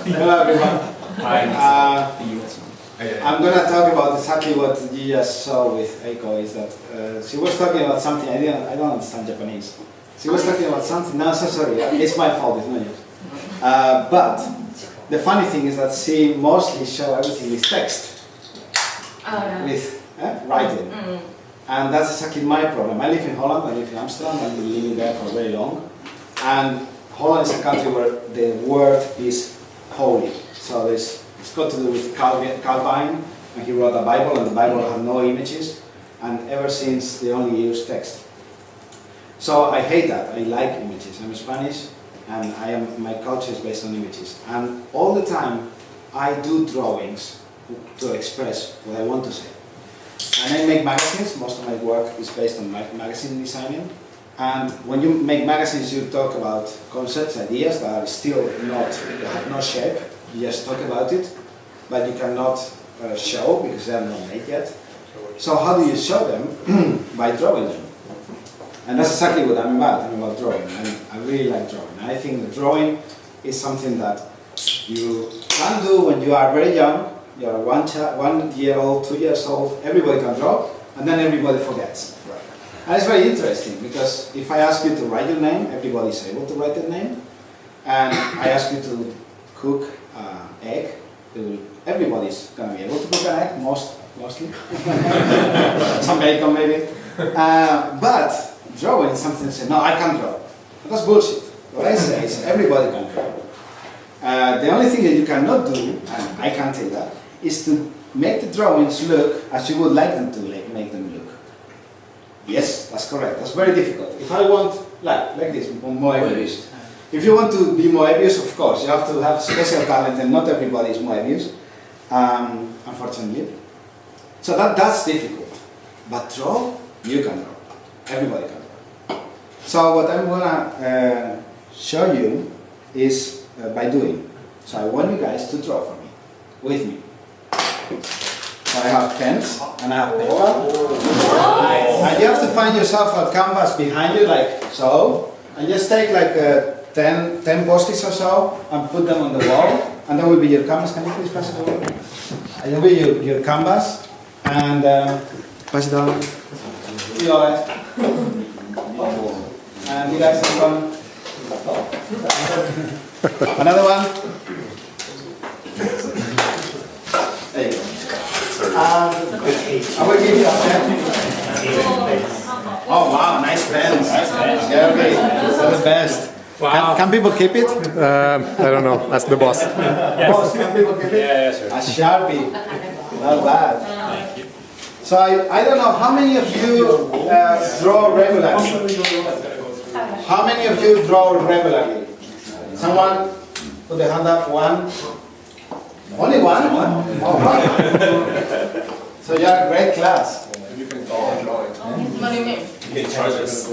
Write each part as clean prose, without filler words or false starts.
Hello everyone. I'm going to talk about exactly what you just saw with Eiko. Is that she was talking about something. I don't understand Japanese. She was talking about something. No, so sorry. It's my fault. It's not yours. But the funny thing is that she mostly showed everything with text, with writing. And that's exactly my problem. I live in Holland, I live in Amsterdam, I've been living there for very long. And Holland is a country where the word is holy. So it's got to do with Calvin, and he wrote a Bible, and the Bible had no images. And ever since, they only use text. So I hate that. I like images. I'm Spanish, and my culture is based on images. And all the time, I do drawings to express what I want to say. And I make magazines. Most of my work is based on magazine designing. And when you make magazines, you talk about concepts, ideas that are still have no shape. You just talk about it, but you cannot show because they are not made yet. So how do you show them? By drawing them. And that's exactly what I'm about. I'm about drawing. I really like drawing. And I think the drawing is something that you can do when you are very young. You're 1 year old, 2 years old, everybody can draw, and then everybody forgets. Right. And it's very interesting, because if I ask you to write your name, everybody is able to write their name. And I ask you to cook egg, everybody's going to be able to cook an egg, mostly. Some bacon maybe. But drawing is something to say, no, I can't draw. But that's bullshit. What I say is everybody can draw. The only thing that you cannot do, and I can't say that, is to make the drawings look as you would like them to make them look. Yes, that's correct. That's very difficult. If I want, like this, Moebius. If you want to be Moebius, of course, you have to have special talent, and not everybody is Moebius, unfortunately. So that's difficult. But draw, you can draw. Everybody can draw. So what I'm gonna show you is by doing. So I want you guys to draw for me, with me. So I have pens, and I have paper. And you have to find yourself a canvas behind you, like so. And just take like 10 post-its or so, and put them on the wall. And that will be your canvas. Can you please pass it over? And that will be your canvas. And pass it on. You all right? And you guys have one. Another one. There you go. I will give you a pen. Oh wow, nice pens. Yeah, okay. They're the best. Wow. Can people keep it? I don't know. That's the boss. Yes. Boss, can people keep it? Yeah, sure. A Sharpie. Not bad. Thank you. So I don't know, how many of you draw regularly? How many of you draw regularly? Someone put the hand up. One. Only one? Oh, wow. So you're a great class. You can call and draw it. What do you mean? You can charge us.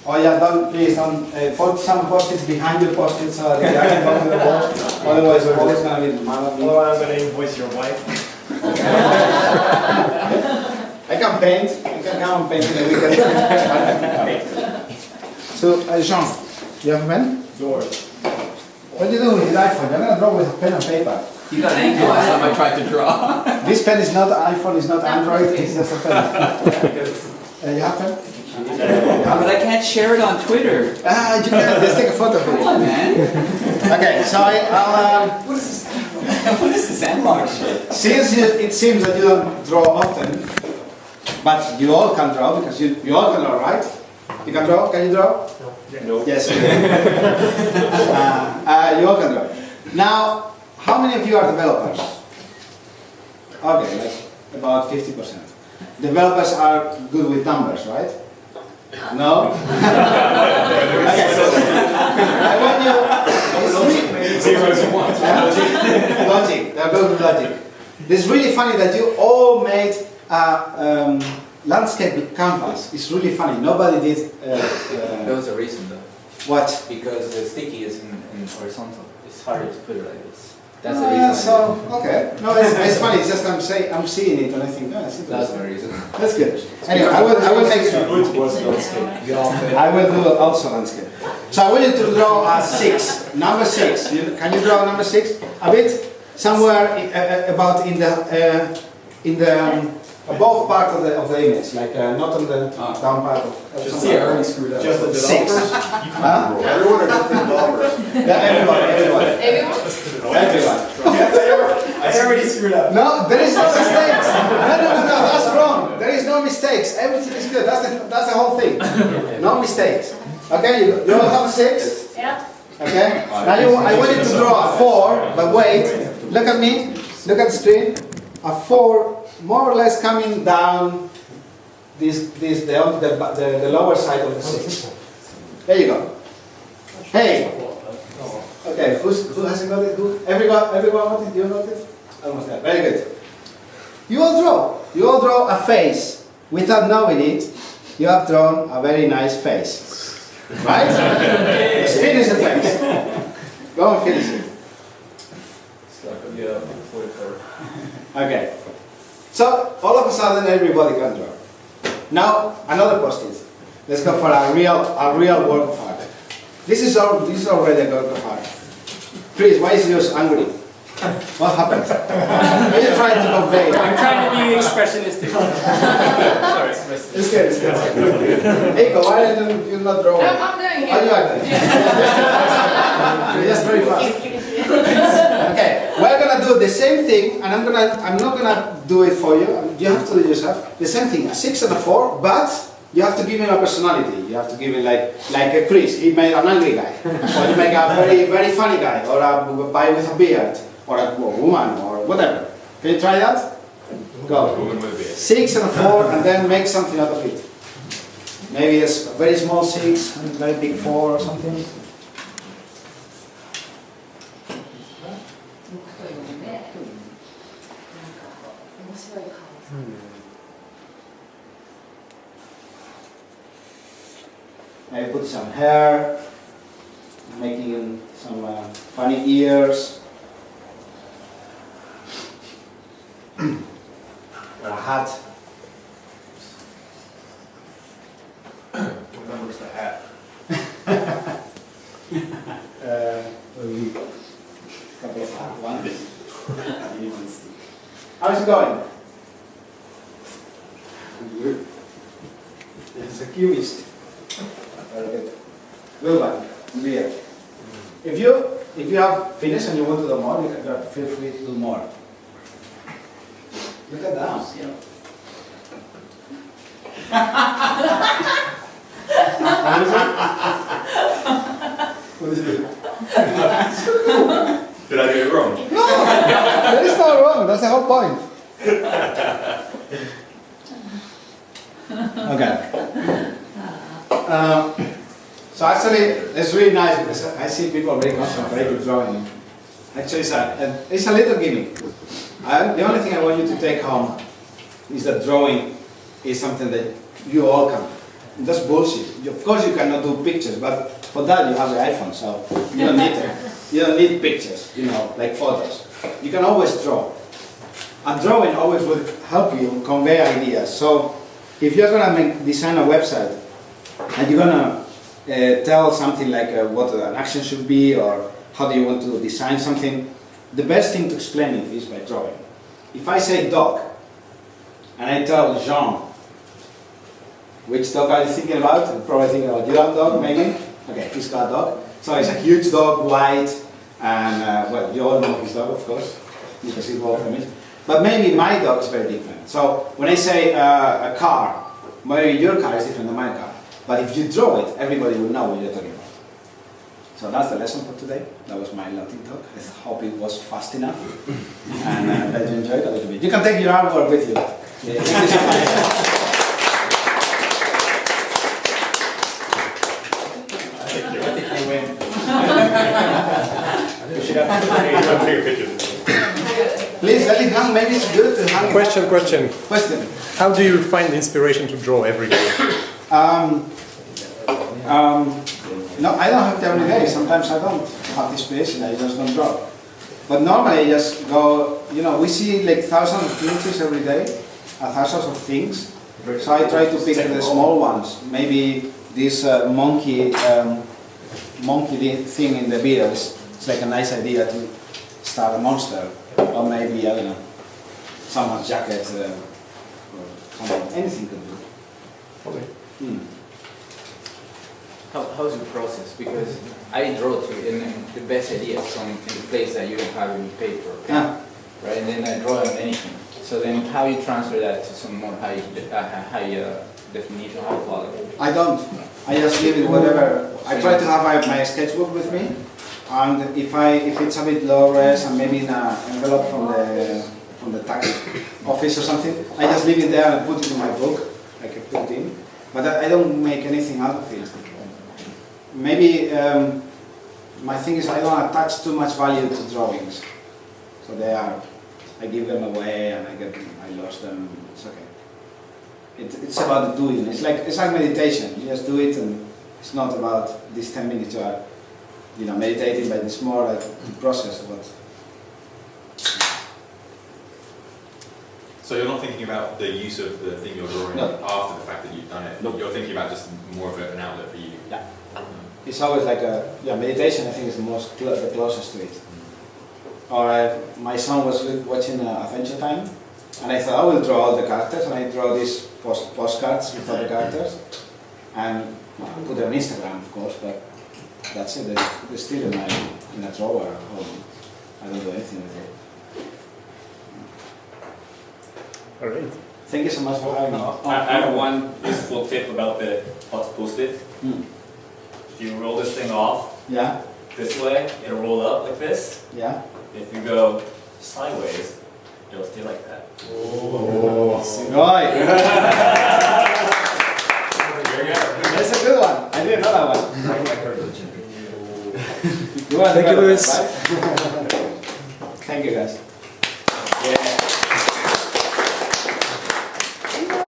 Oh yeah, please don't put some post-its behind your post-its so that they can go to the wall. Otherwise we're always going to be mad at me. Otherwise I'm going to invoice your wife. I can paint. I can come and paint in the weekend. So, Jean, you have a pen? George. What do you do with your iPhone? You're going to draw with a pen and paper. You got angry last time I tried to draw. This pen is not iPhone, it's not Android, it's just a pen. You have a pen? But I can't share it on Twitter. You can. Just take a photo of it. Come on, man. Okay, so I'll... What is this analog shit? Since it seems that you don't draw often, but you all can draw, because you all can draw, right? You can draw? Can you draw? No. Yes. You all can draw. Now, how many of you are developers? Okay, like about 50%. Developers are good with numbers, right? No? Okay, so I want you... Zeros and ones. Logic, they're good with logic. It's really funny that you all made landscape canvas. It's really funny. Nobody did... There was a reason though. What? Because the sticky is in horizontal. It's harder to put it like this. That's the reason. So, okay. No, it's funny. It's just I'm seeing it and I think, oh, that's That's interesting. the reason. That's good. Anyway, I will make it. Good was landscape. I will do also landscape. So I want you to draw a 6, number 6. Can you draw number 6? A bit somewhere about in the above part of the image, like not on the down part. Just See, I already screwed up. Just the 6. developers? Huh? Everyone or just the developers? Yeah, everyone. I already screwed up. No, there is no mistakes. No, that's wrong. There is no mistakes. Everything is good. That's the whole thing. No mistakes. Okay, you all have a 6? Yeah. Okay? Now I want you to draw a 4, but wait. Look at me. Look at the screen. A 4 more or less coming down the lower side of the 6. There you go. Hey. Okay, who hasn't got it? Everyone got it? You got it? Almost there. Very good. You all draw a face. Without knowing it, you have drawn a very nice face. Right? Let's finish the face. Go and finish it. Okay. So, all of a sudden, everybody can draw. Now, another post-it. Let's go for a real work of art. This is already a work of art. Chris, why is yours angry? What happened? What are you trying to convey? I'm trying to be expressionistic. Sorry. It's good. Eiko, why don't you not draw? I'm doing it. Oh, you are doing it. You're just very fast. Okay, we're gonna do the same thing, and I'm not gonna do it for you. You have to do it yourself. The same thing, a 6 and a 4, but you have to give him a personality. You have to give him like a Chris. He made an angry guy, or you make a very very funny guy, or a guy with a beard, or a woman, or whatever. Can you try that? Go. 6 and a 4, and then make something out of it. Maybe it's a very small 6 and a very big 4 or something. Maybe put some hair, making some funny ears. Or a hat. What number's the hat? Couple of ones. How's it going? Good. It's a cubist. Very good. Good one. Beer. If you have finished and you want to do more, you can feel free to do more. Look at that. What is it? Did I do it wrong? No! That is not wrong. That's the whole point. Okay. So actually, it's really nice because I see people very concentrated drawing. Actually, it's a little gimmick. The only thing I want you to take home is that drawing is something that you all can do. That's bullshit. Of course, you cannot do pictures, but for that you have the iPhone, so you don't need it. You don't need pictures, like photos. You can always draw. And drawing always will help you convey ideas. So if you're gonna design a website and you're gonna tell something like what an action should be or how do you want to design something, the best thing to explain it is by drawing. If I say dog and I tell Jean, which dog are you thinking about? You're probably thinking about your dog, maybe. Okay, he's got a dog. So it's a huge dog, white, and well, you all know his dog, of course, because he's world famous. But maybe my dog is very different. So when I say a car, maybe your car is different than my car. But if you draw it, everybody will know what you're talking about. So that's the lesson for today. That was my Latin talk. I hope it was fast enough, and that you enjoyed a little bit. You can take your artwork with you. Please let it hang. Maybe it's good to hang. Question. How do you find inspiration to draw every day? No, I don't have to every day. Sometimes I don't have the inspiration. I just don't draw. But normally I just go, we see like thousands of images every day, thousands of things. So I try to pick the small ones. Maybe this monkey thing in the Beatles. It's like a nice idea to start a monster. Or maybe, I don't know, someone's jacket, or something. Anything could do. Okay. How's your process? Because I draw too, and the best ideas come in the place that you don't have any paper, right? And then I draw on anything. So then, how you transfer that to some more high definition, high quality? I don't. I just leave it whatever. I try to have my sketchbook with me, and if it's a bit low res and maybe in an envelope from the tax office or something, I just leave it there and put it in my book. I can put it in, but I don't make anything out of it. Maybe my thing is I don't attach too much value to drawings, so I give them away and I lost them. It's okay. It's about the doing. It's like meditation. You just do it, and it's not about these 10 minutes you are, meditating, but it's more like the process. So you're not thinking about the use of the thing you're drawing after the fact that you've done it? No. You're thinking about just more of an outlet for you? Yeah. It's always like meditation. I think is the closest to it. Or my son was watching Adventure Time, and I thought I will draw all the characters, and I draw these postcards with all the characters, and I put them on Instagram, of course. But that's it. They're still in a drawer at home. I don't do anything with it. All right. Thank you so much for having me. I have one useful tip about the hot post-it. If you roll this thing off Yeah, this way, it'll roll up like this. yeah. If you go sideways, it'll stay like that. Right. There you go. That's a good one. I didn't know that one. You want Thank you, to Luis. right? Thank you, guys.